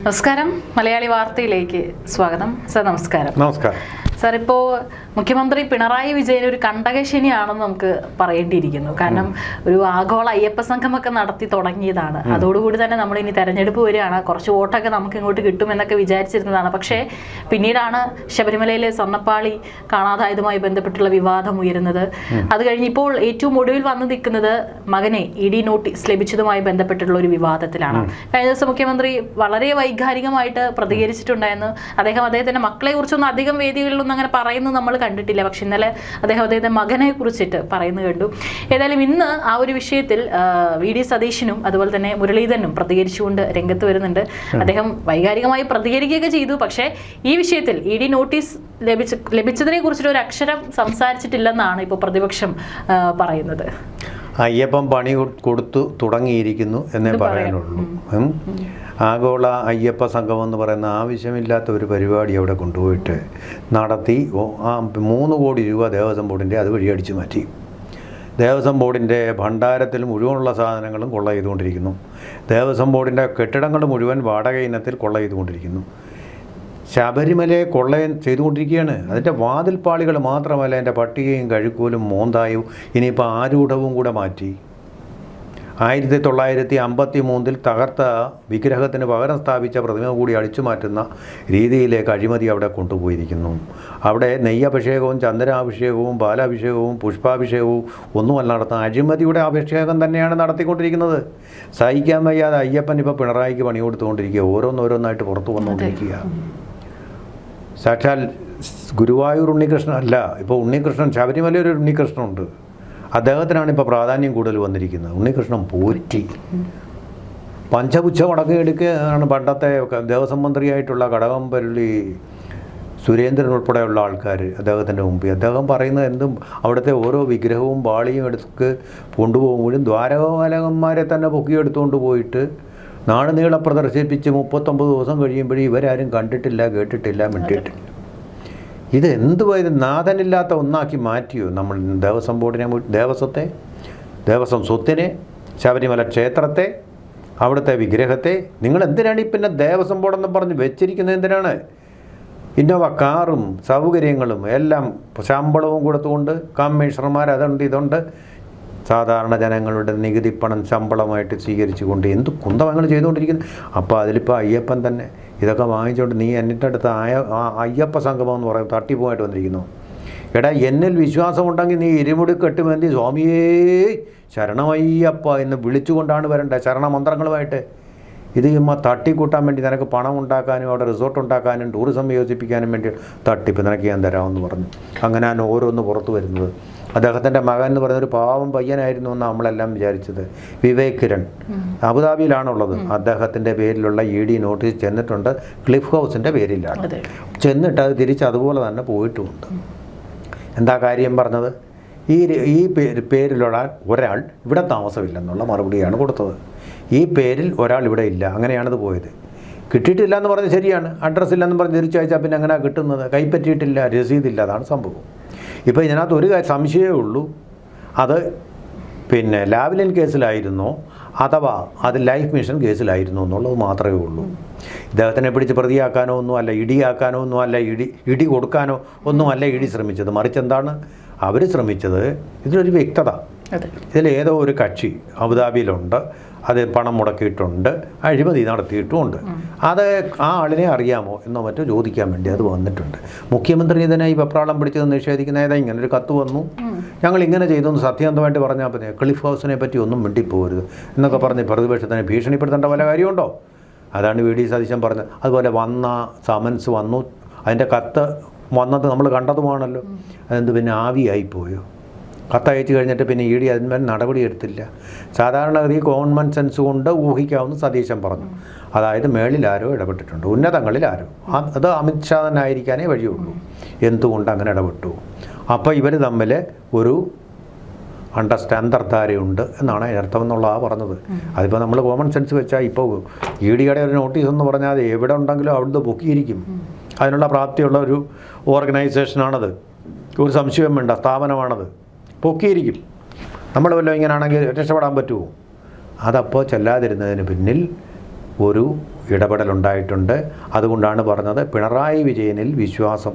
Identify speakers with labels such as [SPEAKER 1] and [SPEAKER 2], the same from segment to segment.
[SPEAKER 1] നമസ്കാരം, മലയാളി വാർത്തയിലേക്ക് സ്വാഗതം. സർ നമസ്കാരം.
[SPEAKER 2] നമസ്കാരം
[SPEAKER 1] സാർ, ഇപ്പോൾ മുഖ്യമന്ത്രി പിണറായി വിജയൻ ഒരു കണ്ടകശനിയാണെന്ന് നമുക്ക് പറയേണ്ടിയിരിക്കുന്നു. കാരണം ഒരു ആഗോള അയ്യപ്പ സംഘമൊക്കെ നടത്തി തുടങ്ങിയതാണ്. അതോടുകൂടി തന്നെ നമ്മൾ ഇനി തെരഞ്ഞെടുപ്പ് വരികയാണ്, കുറച്ച് വോട്ടൊക്കെ നമുക്ക് ഇങ്ങോട്ട് കിട്ടുമെന്നൊക്കെ വിചാരിച്ചിരുന്നതാണ്. പക്ഷേ പിന്നീടാണ് ശബരിമലയിലെ സ്വർണ്ണപ്പാളി കാണാതായതുമായി ബന്ധപ്പെട്ടുള്ള വിവാദം ഉയരുന്നത്. അത് കഴിഞ്ഞ് ഇപ്പോൾ ഏറ്റവും ഒടുവിൽ വന്നു നിൽക്കുന്നത് മകനെ ED നോട്ടീസ് ലഭിച്ചതുമായി ബന്ധപ്പെട്ടുള്ള ഒരു വിവാദത്തിലാണ്. കഴിഞ്ഞ ദിവസം മുഖ്യമന്ത്രി വളരെ വൈകാരികമായിട്ട് പ്രതികരിച്ചിട്ടുണ്ടായിരുന്നു. അദ്ദേഹത്തിന്റെ മക്കളെ കുറിച്ചൊന്നും അധികം വേദികളിലൊന്നും അങ്ങനെ പറയുന്നത് നമ്മൾ കണ്ടിട്ടില്ല. പക്ഷെ ഇന്നലെ അദ്ദേഹത്തിന്റെ മകനെ കുറിച്ചിട്ട് പറയുന്നത് കണ്ടു. ഏതായാലും ഇന്ന് ആ ഒരു വിഷയത്തിൽ VD സതീശനും അതുപോലെ തന്നെ മുരളീധരനും പ്രതികരിച്ചുകൊണ്ട് രംഗത്ത് വരുന്നുണ്ട്. അദ്ദേഹം വൈകാരികമായി പ്രതികരിക്കുകയൊക്കെ ചെയ്തു. പക്ഷേ ഈ വിഷയത്തിൽ ED നോട്ടീസ് ലഭിച്ചതിനെ കുറിച്ചിട്ട് ഒരു അക്ഷരം സംസാരിച്ചിട്ടില്ലെന്നാണ് ഇപ്പോൾ പ്രതിപക്ഷം പറയുന്നത്.
[SPEAKER 2] അയ്യപ്പൻ പണി കൊടുത്തു തുടങ്ങിയിരിക്കുന്നു എന്നേ പറയാനുള്ളൂ. ആഗോള അയ്യപ്പ സംഘം എന്ന് പറയുന്ന ആവശ്യമില്ലാത്ത ഒരു പരിപാടി അവിടെ കൊണ്ടുപോയിട്ട് നടത്തി 3 കോടി രൂപ ദേവസ്വം ബോർഡിൻ്റെ അതുവഴി അടിച്ചു മാറ്റി. ദേവസ്വം ബോർഡിൻ്റെ ഭണ്ഡാരത്തിൽ മുഴുവനുള്ള സാധനങ്ങളും കൊള്ള ചെയ്തുകൊണ്ടിരിക്കുന്നു. ദേവസ്വം ബോർഡിൻ്റെ കെട്ടിടങ്ങൾ മുഴുവൻ വാടക ഇനത്തിൽ കൊള്ള ചെയ്തുകൊണ്ടിരിക്കുന്നു. ശബരിമലയെ കൊള്ള ചെയ്തുകൊണ്ടിരിക്കുകയാണ്. അതിൻ്റെ വാതിൽപ്പാളികൾ മാത്രമല്ല, എൻ്റെ പട്ടികയും കഴുക്കൂലും മോന്തായും ഇനിയിപ്പോൾ ആരൂഢവും കൂടെ മാറ്റി. 1953 തകർത്ത വിഗ്രഹത്തിന് പകരം സ്ഥാപിച്ച പ്രതിമ കൂടി അടിച്ചു മാറ്റുന്ന രീതിയിലേക്ക് അഴിമതി അവിടെ കൊണ്ടുപോയിരിക്കുന്നു. അവിടെ നെയ്യഭിഷേകവും ചന്ദനാഭിഷേകവും പാലാഭിഷേകവും പുഷ്പാഭിഷേകവും ഒന്നുമല്ല നടത്തുന്ന അഴിമതിയുടെ അഭിഷേകം തന്നെയാണ് നടത്തിക്കൊണ്ടിരിക്കുന്നത്. സഹിക്കാൻ വയ്യാതെ അയ്യപ്പൻ ഇപ്പോൾ പിണറായിക്ക് പണി കൊടുത്തുകൊണ്ടിരിക്കുക. ഓരോന്നോരോന്നായിട്ട് പുറത്തു വന്നുകൊണ്ടിരിക്കുക. സാക്ഷാൽ ഗുരുവായൂർ ഉണ്ണികൃഷ്ണൻ അല്ല, ഇപ്പോൾ ഉണ്ണികൃഷ്ണൻ, ശബരിമല ഒരു ഉണ്ണികൃഷ്ണനുണ്ട്. അദ്ദേഹത്തിനാണ് ഇപ്പോൾ പ്രാധാന്യം കൂടുതൽ വന്നിരിക്കുന്നത്. ഉണ്ണികൃഷ്ണൻ പോറ്റി പഞ്ചപുച്ഛ മടക്കിയെടുക്കുകയാണ്. പണ്ടത്തെ ദേവസ്വം മന്ത്രിയായിട്ടുള്ള കടകംപള്ളി സുരേന്ദ്രൻ ഉൾപ്പെടെയുള്ള ആൾക്കാർ അദ്ദേഹത്തിൻ്റെ മുമ്പിൽ അദ്ദേഹം പറയുന്നത് എന്തും അവിടുത്തെ ഓരോ വിഗ്രഹവും പാളിയും എടുത്ത് കൊണ്ടുപോകുമ്പോഴും ദ്വാരപാലകന്മാരെ തന്നെ പൊക്കിയെടുത്തുകൊണ്ട് പോയിട്ട് നാട് നീളം പ്രദർശിപ്പിച്ച് 39 ദിവസം കഴിയുമ്പോഴും ഇവരാരും കണ്ടിട്ടില്ല, കേട്ടിട്ടില്ല, മിണ്ടിയിട്ടില്ല. ഇത് എന്തുവായത്? നാഥനില്ലാത്ത ഒന്നാക്കി മാറ്റിയോ നമ്മൾ ദേവസ്വം ബോർഡിനെ, ദേവസ്വം സ്വത്തിനെ, ശബരിമല ക്ഷേത്രത്തെ, അവിടുത്തെ വിഗ്രഹത്തെ? നിങ്ങൾ എന്തിനാണ് ഈ പിന്നെ ദേവസ്വം ബോർഡെന്ന് പറഞ്ഞ് വെച്ചിരിക്കുന്നത്? എന്തിനാണ്? ഇന്നോവ കാറും സൗകര്യങ്ങളും എല്ലാം ശമ്പളവും കൊടുത്തുകൊണ്ട് കമ്മീഷണർമാർ അതുണ്ട് ഇതുണ്ട് സാധാരണ ജനങ്ങളുടെ നികുതി പണം ശമ്പളമായിട്ട് സ്വീകരിച്ചുകൊണ്ട് എന്ത് കുന്തമങ്ങൾ ചെയ്തുകൊണ്ടിരിക്കുന്നു. അപ്പോൾ അതിലിപ്പോൾ അയ്യപ്പൻ തന്നെ ഇതൊക്കെ വാങ്ങിച്ചുകൊണ്ട് നീ എന്നിട്ട് അടുത്ത അയ്യപ്പ സംഗമം എന്ന് പറയുന്നത് തട്ടിപ്പുമായിട്ട് വന്നിരിക്കുന്നു. എടാ, എന്നിൽ വിശ്വാസമുണ്ടെങ്കിൽ നീ ഇരുമുടി കെട്ടുമെന്തി സ്വാമിയേ ശരണമയ്യപ്പ എന്ന് വിളിച്ചുകൊണ്ടാണ് വരേണ്ടത്, ശരണമന്ത്രങ്ങളുമായിട്ട്. ഇത് തട്ടിക്കൂട്ടാൻ വേണ്ടി നിനക്ക് പണം ഉണ്ടാക്കാനും അവിടെ റിസോർട്ട് ഉണ്ടാക്കാനും ടൂറിസം വികസിപ്പിക്കാനും വേണ്ടി തട്ടിപ്പ് നിനക്ക് ഞാൻ തരാമെന്ന് പറഞ്ഞു. അങ്ങനെയാണ് ഓരോന്ന് പുറത്തു വരുന്നത്. അദ്ദേഹത്തിൻ്റെ മകൻ എന്ന് പറയുന്നൊരു പാവം പയ്യനായിരുന്നു എന്ന് നമ്മളെല്ലാം വിചാരിച്ചത്. വിവേക് കിരൺ അബുദാബിയിലാണുള്ളത്. അദ്ദേഹത്തിൻ്റെ പേരിലുള്ള ED നോട്ടീസ് ചെന്നിട്ടുണ്ട്. ക്ലിഫ് ഹൗസിൻ്റെ പേരിലാണ് ചെന്നിട്ട് അത് തിരിച്ച് അതുപോലെ തന്നെ പോയിട്ടുമുണ്ട്. എന്താ കാര്യം പറഞ്ഞത്? ഈ പേരിലുള്ള ഒരാൾ ഇവിടെ താമസമില്ലെന്നുള്ള മറുപടിയാണ് കൊടുത്തത്. ഈ പേരിൽ ഒരാൾ ഇവിടെ ഇല്ല, അങ്ങനെയാണത് പോയത്. കിട്ടിയിട്ടില്ല എന്ന് പറഞ്ഞത് ശരിയാണ്. അഡ്രസ്സ് ഇല്ലെന്ന് പറഞ്ഞ് തിരിച്ചയച്ചാൽ പിന്നെ എങ്ങനെയാണ് കിട്ടുന്നത്? കൈപ്പറ്റിയിട്ടില്ല, രസീതില്ല, അതാണ് സംഭവം. ഇപ്പോൾ ഇതിനകത്ത് ഒരു സംശയമേ ഉള്ളൂ, അത് പിന്നെ ലാവ്ലിൻ കേസിലായിരുന്നോ അഥവാ അത് ലൈഫ് മിഷൻ കേസിലായിരുന്നു എന്നുള്ളത് മാത്രമേ ഉള്ളൂ. ഇദ്ദേഹത്തിനെ പിടിച്ച് പ്രതിയാക്കാനോ ഒന്നും അല്ല, ഇടിയാക്കാനോ ഒന്നും അല്ല, ഇടി കൊടുക്കാനോ ഒന്നും അല്ല ED ശ്രമിച്ചത്. മറിച്ച് എന്താണ് അവർ ശ്രമിച്ചത്? ഇതിലൊരു വ്യക്തത. ഇതിലേതോ ഒരു കക്ഷി അബുദാബിയിലുണ്ട്, അത് പണം മുടക്കിയിട്ടുണ്ട്, അഴിമതി നടത്തിയിട്ടുമുണ്ട്. അത് ആ ആളിനെ അറിയാമോ എന്നോ മറ്റോ ചോദിക്കാൻ വേണ്ടി അത് വന്നിട്ടുണ്ട്. മുഖ്യമന്ത്രി ഇതിനെ ഈ വെപ്രാളം പിടിച്ചത് നിഷേധിക്കുന്ന ഏതാ ഇങ്ങനൊരു കത്ത് വന്നു, ഞങ്ങൾ ഇങ്ങനെ ചെയ്തെന്ന് സത്യസന്ധമായിട്ട് പറഞ്ഞാൽ മതി. ക്ലിഫ് ഹൗസിനെ പറ്റി ഒന്നും മിണ്ടിപ്പോകരുത് എന്നൊക്കെ പറഞ്ഞ് പ്രതിപക്ഷത്തിനെ ഭീഷണിപ്പെടുത്തേണ്ട വല്ല കാര്യമുണ്ടോ? അതാണ് VD സതീശൻ പറഞ്ഞത്. അതുപോലെ വന്ന സമൻസ് വന്നു, അതിൻ്റെ കത്ത് വന്നത് നമ്മൾ കണ്ടതുമാണല്ലോ. അതെന്ത് പിന്നെ ആവിയായിപ്പോയോ? കത്തയച്ചു കഴിഞ്ഞിട്ട് പിന്നെ ED അതിന്മേൽ നടപടിയെടുത്തില്ല. സാധാരണഗതി കോമൺ സെൻസ് കൊണ്ട് ഊഹിക്കാവുന്ന സതീശൻ പറഞ്ഞു. അതായത് മേളിൽ ആരോ ഇടപെട്ടിട്ടുണ്ട്, ഉന്നതങ്ങളിൽ ആരോ. അത് അമിത്ഷാ തന്നെ ആയിരിക്കാനേ വഴിയുള്ളൂ. എന്തുകൊണ്ട് അങ്ങനെ ഇടപെട്ടു? അപ്പോൾ ഇവർ തമ്മിൽ ഒരു അന്തർധാരയുണ്ട് എന്നാണ് അതിനർത്ഥം എന്നുള്ളതാണ് പറഞ്ഞത്. അതിപ്പോൾ നമ്മൾ കോമൺ സെൻസ് വെച്ചാൽ ഇപ്പോൾ EDയുടെ ഒരു നോട്ടീസ് എന്ന് പറഞ്ഞാൽ അത് എവിടെ ഉണ്ടെങ്കിലും അവിടുന്ന് പൊക്കിയിരിക്കും. അതിനുള്ള പ്രാപ്തിയുള്ള ഒരു ഓർഗനൈസേഷനാണത്. ഒരു സംശയം വേണ്ട, സ്ഥാപനമാണത്. പൊക്കിയിരിക്കും. നമ്മൾ വല്ലതും ഇങ്ങനെയാണെങ്കിൽ രക്ഷപ്പെടാൻ പറ്റുമോ? അതപ്പോൾ ചെല്ലാതിരുന്നതിന് പിന്നിൽ ഒരു ഇടപെടലുണ്ടായിട്ടുണ്ട്. അതുകൊണ്ടാണ് പറഞ്ഞത് പിണറായി വിജയനിൽ വിശ്വാസം,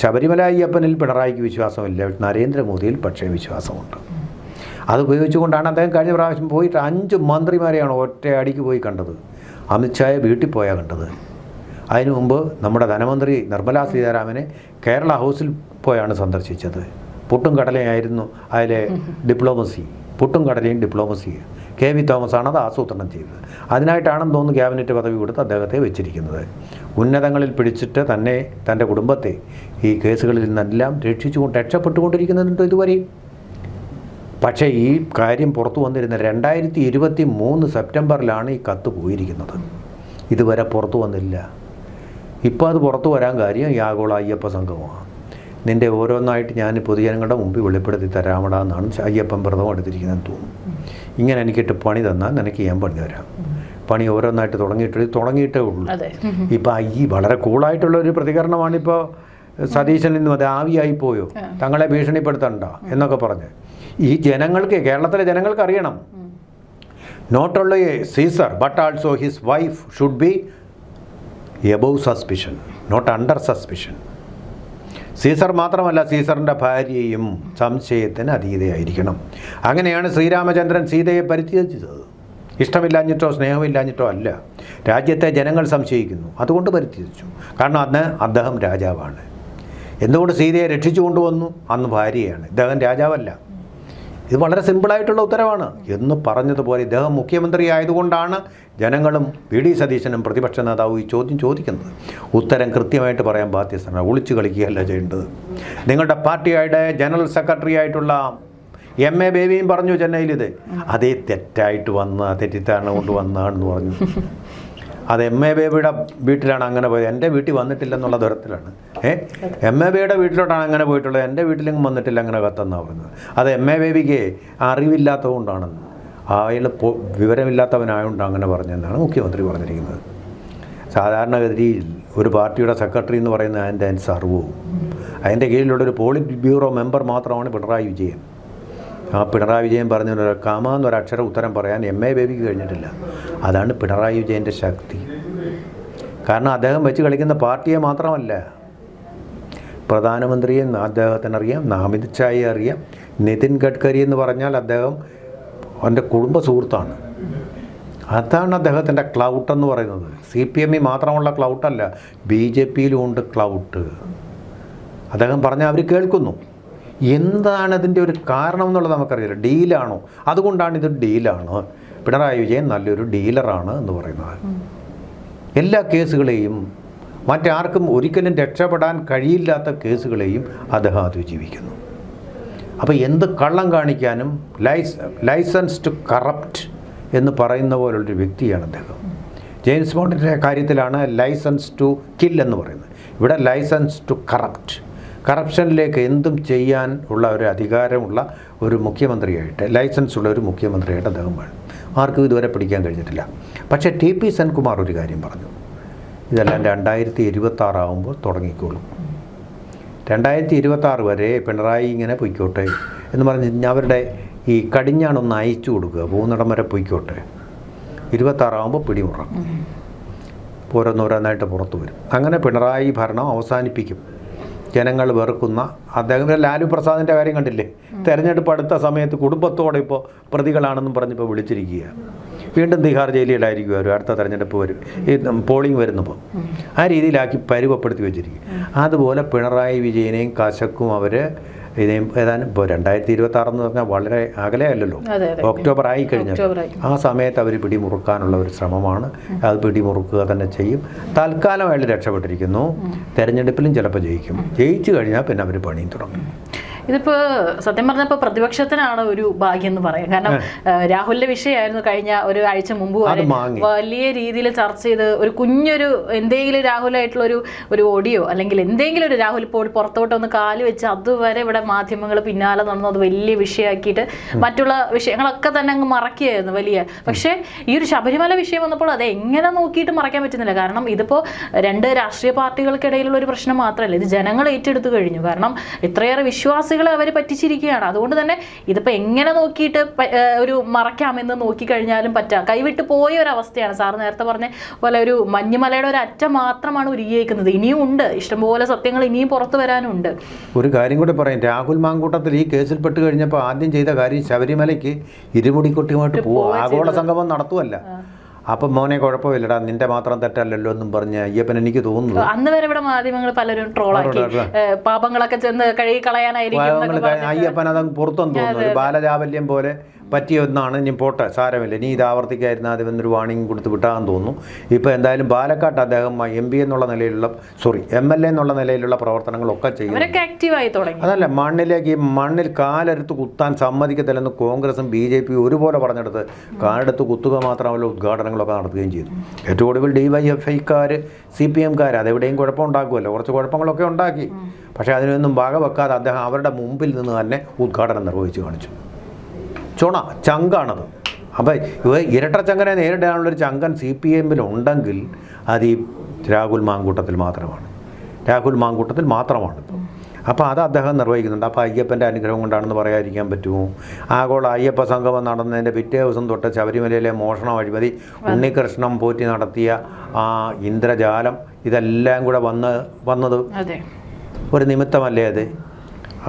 [SPEAKER 2] ശബരിമല അയ്യപ്പനിൽ പിണറായിക്ക് വിശ്വാസമില്ല, നരേന്ദ്രമോദിയിൽ പക്ഷേ വിശ്വാസമുണ്ട്. അത് ഉപയോഗിച്ചുകൊണ്ടാണ് അദ്ദേഹം കഴിഞ്ഞ പ്രാവശ്യം പോയിട്ട് 5 മന്ത്രിമാരെയാണ് ഒറ്റയടിക്ക് പോയി കണ്ടത്. അമിത്ഷായെ വീട്ടിൽ പോയാൽ കണ്ടത്. അതിനു മുമ്പ് നമ്മുടെ ധനമന്ത്രി നിർമ്മലാ സീതാരാമനെ കേരള ഹൗസിൽ പോയാണ് സന്ദർശിച്ചത്. പുട്ടും കടലയായിരുന്നു അതിലെ ഡിപ്ലോമസി, പുട്ടും കടലയും ഡിപ്ലോമസി. KV തോമസാണ് അത് ആസൂത്രണം ചെയ്തത്. അതിനായിട്ടാണെന്ന് തോന്നുന്നു ക്യാബിനറ്റ് പദവി കൊടുത്ത് അദ്ദേഹത്തെ വെച്ചിരിക്കുന്നത്. ഉന്നതങ്ങളിൽ പിടിച്ചിട്ട് തന്നെ തൻ്റെ കുടുംബത്തെ ഈ കേസുകളിൽ നിന്നെല്ലാം രക്ഷപ്പെട്ടുകൊണ്ടിരിക്കുന്നുണ്ട് ഇതുവരെയും. പക്ഷേ ഈ കാര്യം പുറത്തു വന്നിരുന്ന 2023 സെപ്റ്റംബറിലാണ് ഈ കത്ത് പോയിരിക്കുന്നത്. ഇതുവരെ പുറത്തു വന്നില്ല. ഇപ്പോൾ അത് പുറത്തു വരാൻ കാര്യം ഈ ആഗോള അയ്യപ്പ സംഘമാണ്. നിൻ്റെ ഓരോന്നായിട്ട് ഞാൻ പൊതുജനങ്ങളുടെ മുമ്പിൽ വെളിപ്പെടുത്തി തരാമടാ എന്നാണ് അയ്യപ്പൻ വ്രതം എടുത്തിരിക്കുന്നതെന്ന് തോന്നുന്നു. ഇങ്ങനെ എനിക്കിട്ട് പണി തന്നാൽ നിനക്ക് ഞാൻ പണി തരാം. പണി ഓരോന്നായിട്ട് തുടങ്ങിയിട്ടേ ഉള്ളൂ. ഇപ്പം ഈ വളരെ കൂളായിട്ടുള്ള ഒരു പ്രതികരണമാണിപ്പോൾ സതീശനിൽ നിന്ന്. അത് ആവിയായി പോയോ, തങ്ങളെ ഭീഷണിപ്പെടുത്തണ്ട എന്നൊക്കെ പറഞ്ഞ് ഈ ജനങ്ങൾക്ക്, കേരളത്തിലെ ജനങ്ങൾക്ക് അറിയണം, not only Caesar but also his wife should be above suspicion, not under suspicion. Caesar മാത്രമല്ല, സീസറിൻ്റെ ഭാര്യയും സംശയത്തിന് അതീതയായിരിക്കണം. അങ്ങനെയാണ് ശ്രീരാമചന്ദ്രൻ സീതയെ പരിത്യജിച്ചത്. ഇഷ്ടമില്ലാഞ്ഞിട്ടോ സ്നേഹമില്ലാഞ്ഞിട്ടോ അല്ല, രാജ്യത്തെ ജനങ്ങൾ സംശയിക്കുന്നു, അതുകൊണ്ട് പരിത്യജിച്ചു. കാരണം അന്ന് അദ്ദേഹം രാജാവാണ്. എന്തുകൊണ്ട് സീതയെ രക്ഷിച്ചു കൊണ്ടുവന്നു? അന്ന് ഭാര്യയാണ്, ഇദ്ദേഹം രാജാവല്ല. ഇത് വളരെ സിമ്പിളായിട്ടുള്ള ഉത്തരവാണ്. എന്ന് പറഞ്ഞതുപോലെ ഇദ്ദേഹം മുഖ്യമന്ത്രി ആയതുകൊണ്ടാണ് ജനങ്ങളും PD സതീശനും പ്രതിപക്ഷ നേതാവും ഈ ചോദ്യം ചോദിക്കുന്നത്. ഉത്തരം കൃത്യമായിട്ട് പറയാൻ ബാധ്യസ്ഥനാണ്. ഒളിച്ചു കളിക്കുകയല്ല ചെയ്യേണ്ടത്. നിങ്ങളുടെ പാർട്ടിയുടെ ജനറൽ സെക്രട്ടറി ആയിട്ടുള്ള MA ബേബിയും പറഞ്ഞു ചെന്നൈയിൽ ഇത്. അതേ തെറ്റായിട്ട് തെറ്റിദ്ധാരണ കൊണ്ട് വന്നതാണെന്ന് പറഞ്ഞു. അത് MA ബേബിയുടെ വീട്ടിലാണ് അങ്ങനെ പോയത്, എൻ്റെ വീട്ടിൽ വന്നിട്ടില്ലെന്നുള്ള തരത്തിലാണ്. MA ബേബിയുടെ വീട്ടിലോട്ടാണ് അങ്ങനെ പോയിട്ടുള്ളത്, എൻ്റെ വീട്ടിലെങ്കിലും വന്നിട്ടില്ല അങ്ങനെ കത്തെന്നാണ് പറഞ്ഞത്. അത് MA ബേബിക്ക് അറിവില്ലാത്തതുകൊണ്ടാണെന്ന്, അയാൾ വിവരമില്ലാത്തവനായതുകൊണ്ട് അങ്ങനെ പറഞ്ഞെന്നാണ് മുഖ്യമന്ത്രി പറഞ്ഞിരിക്കുന്നത്. സാധാരണഗതിയിൽ ഒരു പാർട്ടിയുടെ സെക്രട്ടറി എന്ന് പറയുന്നത് അതിൻ്റെ സർവ്വവും, അതിൻ്റെ കീഴിലുള്ള ഒരു പോളിറ്റ് ബ്യൂറോ മെമ്പർ മാത്രമാണ് പിണറായി വിജയൻ. ആ പിണറായി വിജയൻ പറഞ്ഞ കാമാന്നൊരക്ഷരം ഉത്തരം പറയാൻ MA ബേബിക്ക് കഴിഞ്ഞിട്ടില്ല. അതാണ് പിണറായി വിജയൻ്റെ ശക്തി. കാരണം അദ്ദേഹം വെച്ച് കളിക്കുന്ന പാർട്ടിയെ മാത്രമല്ല, പ്രധാനമന്ത്രിയെ അദ്ദേഹത്തിനറിയാം, അമിത് ഷായെ അറിയാം, നിതിൻ ഗഡ്കരി എന്ന് പറഞ്ഞാൽ അദ്ദേഹം എൻ്റെ കുടുംബ സുഹൃത്താണ്. അതാണ് അദ്ദേഹത്തിൻ്റെ ക്ലൗട്ട് എന്ന് പറയുന്നത്. CPM മാത്രമുള്ള ക്ലൗട്ടല്ല, BJPയിലും ഉണ്ട് ക്ലൗട്ട്. അദ്ദേഹം പറഞ്ഞാൽ അവർ കേൾക്കുന്നു. എന്താണ് അതിൻ്റെ ഒരു കാരണം എന്നുള്ളത് നമുക്കറിയില്ല. ഡീലാണോ? അതുകൊണ്ടാണ് ഇത് ഡീലാണ്. പിണറായി വിജയൻ നല്ലൊരു ഡീലറാണ് എന്ന് പറയുന്നത്. എല്ലാ കേസുകളെയും, മറ്റാർക്കും ഒരിക്കലും രക്ഷപ്പെടാൻ കഴിയില്ലാത്ത കേസുകളെയും അദ്ദേഹം അതിജീവിക്കുന്നു. അപ്പോൾ എന്ത് കള്ളം കാണിക്കാനും ലൈസൻസ് ടു കറപ്റ്റ് എന്ന് പറയുന്ന പോലുള്ളൊരു വ്യക്തിയാണ് അദ്ദേഹം. ജെയിംസ് ബോണ്ടിൻ്റെ കാര്യത്തിലാണ് ലൈസൻസ് ടു കിൽ എന്ന് പറയുന്നത്. ഇവിടെ ലൈസൻസ് ടു കറപ്റ്റ്, കറപ്ഷനിലേക്ക് എന്തും ചെയ്യാൻ ഉള്ള ഒരു അധികാരമുള്ള ഒരു മുഖ്യമന്ത്രിയായിട്ട്, ലൈസൻസ് ഉള്ള ഒരു മുഖ്യമന്ത്രിയായിട്ട് അദ്ദേഹം വേണം. ആർക്കും ഇതുവരെ പിടിക്കാൻ കഴിഞ്ഞിട്ടില്ല. പക്ഷേ TP സെൻകുമാർ ഒരു കാര്യം പറഞ്ഞു, ഇതെല്ലാം 2026 ആകുമ്പോൾ തുടങ്ങിക്കോളും. 2026 വരെ പിണറായി ഇങ്ങനെ പൊയ്ക്കോട്ടെ എന്ന് പറഞ്ഞ് അവരുടെ ഈ കടിഞ്ഞാണൊന്ന് അയച്ചു കൊടുക്കുക, പോകുന്നിടം വരെ പൊയ്ക്കോട്ടെ. 26 ആകുമ്പോൾ പിടിമുറക്കും, ഓരോന്നോരോന്നായിട്ട് പുറത്തു വരും. അങ്ങനെ പിണറായി ഭരണം അവസാനിപ്പിക്കും. ജനങ്ങൾ വെറുക്കുന്ന അദ്ദേഹം. ലാലു പ്രസാദിൻ്റെ കാര്യം കണ്ടില്ലേ, തെരഞ്ഞെടുപ്പ് അടുത്ത സമയത്ത് കുടുംബത്തോടെ ഇപ്പോൾ പ്രതികളാണെന്നും പറഞ്ഞിപ്പോൾ വിളിച്ചിരിക്കുക. വീണ്ടും തിഹാർ ജയിലിലായിരിക്കും അവർ, അടുത്ത തെരഞ്ഞെടുപ്പ് വരും, ഈ പോളിംഗ് വരുന്നപ്പോൾ. ആ രീതിയിലാക്കി പരുവപ്പെടുത്തി വെച്ചിരിക്കും. അതുപോലെ പിണറായി വിജയനെയും കശക്കും അവർ ഇതേയും ഏതാനും ഇപ്പോൾ 2026 എന്ന് പറഞ്ഞാൽ വളരെ അകലെയല്ലല്ലോ, ഒക്ടോബർ ആയി കഴിഞ്ഞാൽ ആ സമയത്ത് അവർ പിടിമുറുക്കാനുള്ള ഒരു ശ്രമമാണ്. അത് പിടിമുറുക്കുക തന്നെ ചെയ്യും. തൽക്കാലം അയാൾ രക്ഷപ്പെട്ടിരിക്കുന്നു. തെരഞ്ഞെടുപ്പിലും ചിലപ്പോൾ ജയിച്ചു കഴിഞ്ഞാൽ പിന്നെ അവർ പണിയും തുടങ്ങും.
[SPEAKER 1] ഇതിപ്പോൾ സത്യം പറഞ്ഞപ്പോൾ പ്രതിപക്ഷത്തിനാണ് ഒരു ഭാഗ്യം എന്ന് പറയാം. കാരണം രാഹുലിന്റെ വിഷയമായിരുന്നു കഴിഞ്ഞ ഒരു ആഴ്ച മുമ്പ് വരെ വലിയ രീതിയിൽ ചർച്ച ചെയ്ത് ഒരു കുഞ്ഞൊരു എന്തെങ്കിലും രാഹുലായിട്ടുള്ള ഒരു ഓഡിയോ അല്ലെങ്കിൽ എന്തെങ്കിലും ഒരു രാഹുൽ ഇപ്പോൾ പുറത്തോട്ട് ഒന്ന് കാല് വെച്ച് അതുവരെ ഇവിടെ മാധ്യമങ്ങൾ പിന്നാലെ നടന്നു അത് വലിയ വിഷയമാക്കിയിട്ട് മറ്റുള്ള വിഷയങ്ങളൊക്കെ തന്നെ അങ്ങ് മറക്കുകയായിരുന്നു വലിയ. പക്ഷേ ഈ ഒരു ശബരിമല വിഷയം വന്നപ്പോൾ അത് എങ്ങനെ നോക്കിയിട്ട് മറയ്ക്കാൻ പറ്റുന്നില്ല. കാരണം ഇതിപ്പോൾ രണ്ട് രാഷ്ട്രീയ പാർട്ടികൾക്കിടയിലുള്ള ഒരു പ്രശ്നം മാത്രമല്ല, ഇത് ജനങ്ങൾ ഏറ്റെടുത്തു കഴിഞ്ഞു. കാരണം ഇത്രയേറെ വിശ്വാസികൾ വിശ്വാസികളെ അവർ പറ്റിച്ചിരിക്കുകയാണ്. അതുകൊണ്ട് തന്നെ ഇതിപ്പോൾ എങ്ങനെ നോക്കിയിട്ട് ഒരു മറയ്ക്കാമെന്ന് നോക്കിക്കഴിഞ്ഞാലും കൈവിട്ട് പോയ ഒരു അവസ്ഥയാണ്. സാറ് നേരത്തെ പറഞ്ഞ പോലെ ഒരു മഞ്ഞുമലയുടെ ഒരു അറ്റം മാത്രമാണ് ഉരുകിയേക്കുന്നത്. ഇനിയും ഉണ്ട്, ഇഷ്ടംപോലെ സത്യങ്ങൾ ഇനിയും പുറത്തു വരാനുണ്ട്.
[SPEAKER 2] ഒരു കാര്യം കൂടെ പറയാം, രാഹുൽ മാങ്കൂട്ടത്തിൽ ഈ കേസിൽ പെട്ട് കഴിഞ്ഞപ്പോൾ ആദ്യം ചെയ്ത കാര്യം ശബരിമലയ്ക്ക് ഇരുമുടിക്കുട്ടിയുമായിട്ട് പോവുക, ആഗോള സംഗമം നടത്തുമല്ല. അപ്പം മോനെ കുഴപ്പമില്ലടാ, നിന്റെ മാത്രം തെറ്റല്ലല്ലോ എന്നും പറഞ്ഞ് അയ്യപ്പൻ എനിക്ക് തോന്നുന്നു.
[SPEAKER 1] അന്ന് വരെ ഇവിടെ മാധ്യമങ്ങൾ പലരും ട്രോളാക്കി, പാപങ്ങളൊക്കെ ചെന്ന് കഴുകി കളയാനായിരിക്കും
[SPEAKER 2] അയ്യപ്പൻ അതങ്ങ് പുറത്തെന്ന് തോന്നുന്നു. ഒരു ബാലചാബല്യം പോലെ പറ്റിയ ഒന്നാണ്. ഇനി പോട്ടെ, സാരമില്ല, ഇനി ഇത് ആവർത്തിക്കായിരുന്നു ആദ്യം എന്നൊരു വാണിംഗ് കൊടുത്ത് വിട്ടാന്ന് തോന്നുന്നു. ഇപ്പോൾ എന്തായാലും പാലക്കാട്ട് അദ്ദേഹം MLA എന്നുള്ള നിലയിലുള്ള പ്രവർത്തനങ്ങളൊക്കെ ചെയ്യും. അതല്ല, മണ്ണിൽ കാലെടുത്ത് കുത്താൻ സമ്മതിക്കത്തില്ലെന്ന് കോൺഗ്രസും BJP ഒരുപോലെ പറഞ്ഞെടുത്ത് കാലെടുത്ത് കുത്തുക മാത്രമല്ല ഉദ്ഘാടനങ്ങളൊക്കെ നടത്തുകയും ചെയ്തു. ഏറ്റവും ഒടുവിൽ DYFIക്കാർ CPMക്കാർ അതെവിടെയും കുഴപ്പമുണ്ടാക്കുമല്ലോ, കുറച്ച് കുഴപ്പങ്ങളൊക്കെ ഉണ്ടാക്കി. പക്ഷേ അതിനൊന്നും വകവെക്കാതെ അദ്ദേഹം അവരുടെ മുമ്പിൽ നിന്ന് തന്നെ ഉദ്ഘാടനം നിർവഹിച്ച് കാണിച്ചു. ചങ്കാണത്. അപ്പം ഇരട്ടച്ചങ്കനെ നേരിടാനുള്ളൊരു ചങ്കൻ CPM ഉണ്ടെങ്കിൽ അത് ഈ രാഹുൽ മാങ്കൂട്ടത്തിൽ മാത്രമാണ് ഇപ്പോൾ. അപ്പോൾ അത് അദ്ദേഹം നിർവഹിക്കുന്നുണ്ട്. അപ്പോൾ അയ്യപ്പൻ്റെ അനുഗ്രഹം കൊണ്ടാണെന്ന് പറയാതിരിക്കാൻ പറ്റുമോ? ആഗോള അയ്യപ്പ സംഗമം നടന്നതിൻ്റെ പിറ്റേ ദിവസം തൊട്ട് ശബരിമലയിലെ മോഷണ അഴിമതി, ഉണ്ണികൃഷ്ണൻ പോറ്റി നടത്തിയ ആ ഇന്ദ്രജാലം, ഇതെല്ലാം കൂടെ വന്നത് ഒരു നിമിത്തമല്ലേ അത്?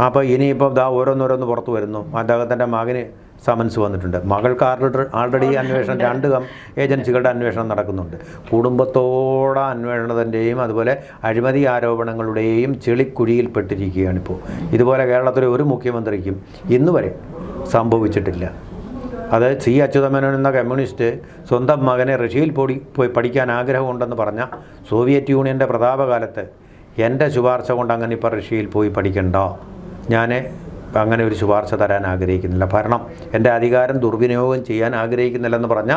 [SPEAKER 2] അപ്പോൾ ഇനിയിപ്പം ഓരോന്നോരോന്ന് പുറത്തു വരുന്നു. അദ്ദേഹത്തിൻ്റെ മകന് സമൻസ് വന്നിട്ടുണ്ട്. മകൾക്ക് ആൾറെഡി അന്വേഷണം, 2 ഏജൻസികളുടെ അന്വേഷണം നടക്കുന്നുണ്ട്. കുടുംബത്തോടെ അന്വേഷണത്തിൻ്റെയും അതുപോലെ അഴിമതി ആരോപണങ്ങളുടെയും ചെളിക്കുഴിയിൽപ്പെട്ടിരിക്കുകയാണിപ്പോൾ. ഇതുപോലെ കേരളത്തിലെ ഒരു മുഖ്യമന്ത്രിക്കും ഇന്ന് വരെ സംഭവിച്ചിട്ടില്ല. അത് C. അച്യുതമേനോൻ എന്ന കമ്മ്യൂണിസ്റ്റ് സ്വന്തം മകനെ റഷ്യയിൽ പോയി പഠിക്കാൻ ആഗ്രഹമുണ്ടെന്ന് പറഞ്ഞ സോവിയറ്റ് യൂണിയൻ്റെ പ്രതാപകാലത്ത് എൻ്റെ ശുപാർശ കൊണ്ട് അങ്ങനെ ഇപ്പോൾ റഷ്യയിൽ പോയി പഠിക്കണ്ട, ഞാൻ അങ്ങനെ ഒരു ശുപാർശ തരാൻ ആഗ്രഹിക്കുന്നില്ല, ഭരണം എൻ്റെ അധികാരം ദുർവിനിയോഗം ചെയ്യാൻ ആഗ്രഹിക്കുന്നില്ലെന്ന് പറഞ്ഞ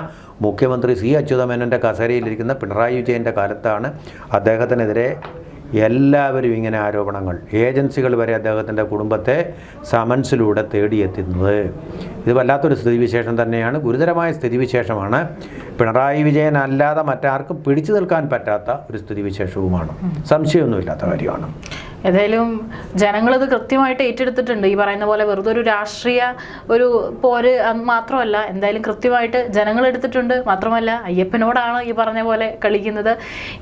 [SPEAKER 2] മുഖ്യമന്ത്രി C. അച്യുതമേനോൻ്റെ കസേരയിലിരിക്കുന്ന പിണറായി വിജയൻ്റെ കാലത്താണ് അദ്ദേഹത്തിനെതിരെ എല്ലാവരും ഇങ്ങനെ ആരോപണങ്ങൾ, ഏജൻസികൾ വരെ അദ്ദേഹത്തിൻ്റെ കുടുംബത്തെ സമൻസിലൂടെ തേടിയെത്തുന്നത്. ഇത് വല്ലാത്തൊരു സ്ഥിതിവിശേഷം തന്നെയാണ്, ഗുരുതരമായ സ്ഥിതിവിശേഷമാണ്. പിണറായി വിജയൻ അല്ലാതെ മറ്റാർക്കും പിടിച്ചു നിൽക്കാൻ പറ്റാത്ത ഒരു സ്ഥിതിവിശേഷവുമാണ്, സംശയമൊന്നുമില്ലാത്ത കാര്യമാണ്.
[SPEAKER 1] ഏതായാലും ജനങ്ങളിത് കൃത്യമായിട്ട് ഏറ്റെടുത്തിട്ടുണ്ട്. ഈ പറയുന്ന പോലെ വെറുതെ ഒരു രാഷ്ട്രീയ ഒരു പോര് മാത്രമല്ല, എന്തായാലും കൃത്യമായിട്ട് ജനങ്ങൾ എടുത്തിട്ടുണ്ട്. മാത്രമല്ല അയ്യപ്പനോടാണ് ഈ പറഞ്ഞ പോലെ കളിക്കുന്നത്.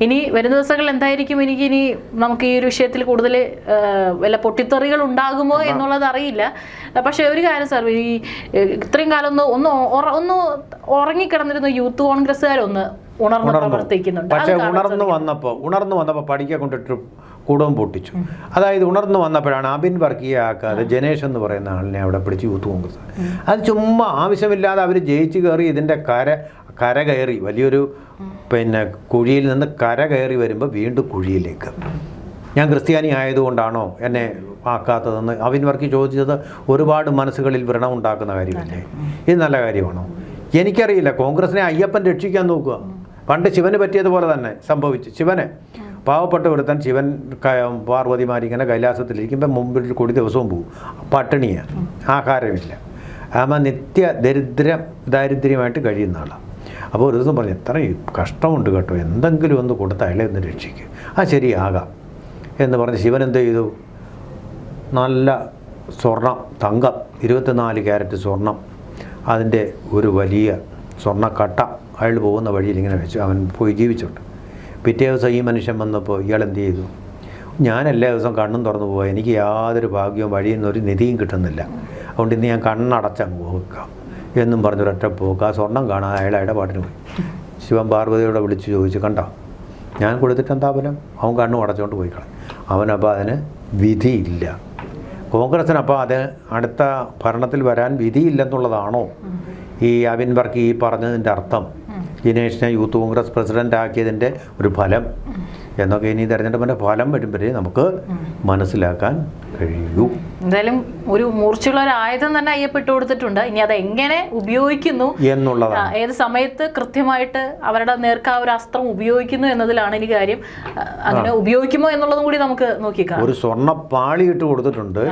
[SPEAKER 1] ഇനി വരുന്ന ദിവസങ്ങളിൽ എന്തായിരിക്കും, ഇനി നമുക്ക് ഈ ഒരു വിഷയത്തിൽ കൂടുതൽ വല്ല പൊട്ടിത്തെറികൾ ഉണ്ടാകുമോ എന്നുള്ളത് അറിയില്ല. പക്ഷെ ഒരു കാര്യം സാർ, ഈ ഇത്രയും കാലം ഒന്ന് ഉറങ്ങിക്കിടന്നിരുന്ന യൂത്ത് കോൺഗ്രസ്സുകാരൊന്ന് ഉണർന്ന് പ്രവർത്തിക്കുന്നുണ്ട്.
[SPEAKER 2] പക്ഷേ ഉണർന്നു വന്നപ്പോൾ പഠിക്കാൻ കൊണ്ടിട്ട് കുടവും പൊട്ടിച്ചു. അതായത് ഉണർന്നു വന്നപ്പോഴാണ് അബിൻ വർക്കിയാക്കാതെ ജനേഷ് എന്ന് പറയുന്ന ആളിനെ അവിടെ പിടിച്ച് യൂത്ത് കോൺഗ്രസ്. അത് ചുമ്മാ ആവശ്യമില്ലാതെ അവർ ജയിച്ച് കയറി ഇതിൻ്റെ കര കയറി വലിയൊരു കുഴിയിൽ നിന്ന് കര കയറി വരുമ്പോൾ വീണ്ടും കുഴിയിലേക്ക്. ഞാൻ ക്രിസ്ത്യാനി ആയതുകൊണ്ടാണോ എന്നെ ആക്കാത്തതെന്ന് അബിൻ വർക്കി ചോദിച്ചത് ഒരുപാട് മനസ്സുകളിൽ വ്രണം ഉണ്ടാക്കുന്ന കാര്യമല്ലേ? ഇത് നല്ല കാര്യമാണോ? എനിക്കറിയില്ല. കോൺഗ്രസിനെ അയ്യപ്പൻ രക്ഷിക്കാൻ നോക്കുക. പണ്ട് ശിവന് പറ്റിയതുപോലെ തന്നെ സംഭവിച്ചു. ശിവന് പാവപ്പെട്ട ഒരുത്തൻ, ശിവൻ പാർവതിമാരിങ്ങനെ കൈലാസത്തിലിരിക്കുമ്പോൾ മുമ്പിൽ കൂടി ദിവസവും പോകും, പട്ടിണിയാണ്, ആഹാരമില്ല, ആമ ദാരിദ്ര്യമായിട്ട് കഴിയുന്ന ആളാണ്. അപ്പോൾ ഒരു ദിവസം പറഞ്ഞു, എത്ര കഷ്ടമുണ്ട് കേട്ടോ, എന്തെങ്കിലും ഒന്ന് കൊടുത്ത് അയാളെ ഒന്ന് രക്ഷിക്കുക. ശരിയാകാം എന്ന് പറഞ്ഞ് ശിവൻ എന്ത് ചെയ്തു? നല്ല സ്വർണം, തങ്കം 24 ക്യാരറ്റ് സ്വർണം, അതിൻ്റെ ഒരു വലിയ സ്വർണ്ണക്കട്ട അയാൾ പോകുന്ന വഴിയിൽ ഇങ്ങനെ വെച്ചു. അവൻ പോയി ജീവിച്ചോട്ട്. പിറ്റേ ദിവസം ഈ മനുഷ്യൻ വന്നപ്പോൾ ഇയാൾ എന്ത് ചെയ്തു? ഞാൻ എല്ലാ ദിവസവും കണ്ണും തുറന്നു പോകാം, എനിക്ക് യാതൊരു ഭാഗ്യവും വഴിയിൽ നിന്നൊരു നിധിയും കിട്ടുന്നില്ല, അതുകൊണ്ട് ഇന്ന് ഞാൻ കണ്ണടച്ചങ്ങ് പോകാം എന്നും പറഞ്ഞൊരൊറ്റ പോക്ക്. ആ സ്വർണം കാണാൻ അയാൾ ഇടപാടിന് പോയി. ശിവൻ പാർവതിയോടെ വിളിച്ച് ചോദിച്ചു, കണ്ടോ ഞാൻ കൊടുത്തിട്ട് എന്താ ഫലം? അവൻ കണ്ണും അടച്ചുകൊണ്ട് പോയി കളഞ്ഞു. അവനപ്പോൾ അതിന് വിധിയില്ല. കോൺഗ്രസിനപ്പോൾ അത് അടുത്ത ഭരണത്തിൽ വരാൻ വിധിയില്ലെന്നുള്ളതാണോ ഈ അബിൻ വർക്കി ഈ പറഞ്ഞതിൻ്റെ അർത്ഥം? ജിനേഷിനെ യൂത്ത് കോൺഗ്രസ് പ്രസിഡൻ്റ് ആക്കിയതിൻ്റെ ഒരു ഫലം എന്നൊക്കെ ഇനി തെരഞ്ഞെടുപ്പിൻ്റെ ഫലം വരുമ്പോഴേ നമുക്ക് മനസ്സിലാക്കാൻ കഴിയൂ.
[SPEAKER 1] എന്തായാലും ഒരു മൂർച്ചയുള്ള ഒരു ആയുധം തന്നെ അയ്യപ്പെട്ട് കൊടുത്തിട്ടുണ്ട്. ഇനി അത് എങ്ങനെ ഉപയോഗിക്കുന്നു എന്നുള്ളതാണ്, ഏത് സമയത്ത് കൃത്യമായിട്ട് അവരുടെ നേർക്ക് ആ ഒരു അസ്ത്രം ഉപയോഗിക്കുന്നു എന്നതിലാണ് ഇനി കാര്യം. അങ്ങനെ ഉപയോഗിക്കുമോ എന്നുള്ളതും കൂടി നമുക്ക് നോക്കിക്കാം.
[SPEAKER 2] ഒരു സ്വർണ്ണ പാളി ഇട്ട് കൊടുത്തിട്ടുണ്ട്,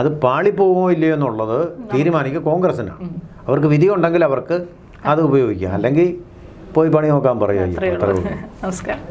[SPEAKER 2] അത് പാളി പോകുമോ ഇല്ലയോ എന്നുള്ളത് തീരുമാനിക്കുക കോൺഗ്രസിനാണ്. അവർക്ക് വിധി ഉണ്ടെങ്കിൽ അവർക്ക് അത് ഉപയോഗിക്കാം, അല്ലെങ്കിൽ പോയി പണി നോക്കാൻ പറയുക.
[SPEAKER 1] നമസ്കാരം.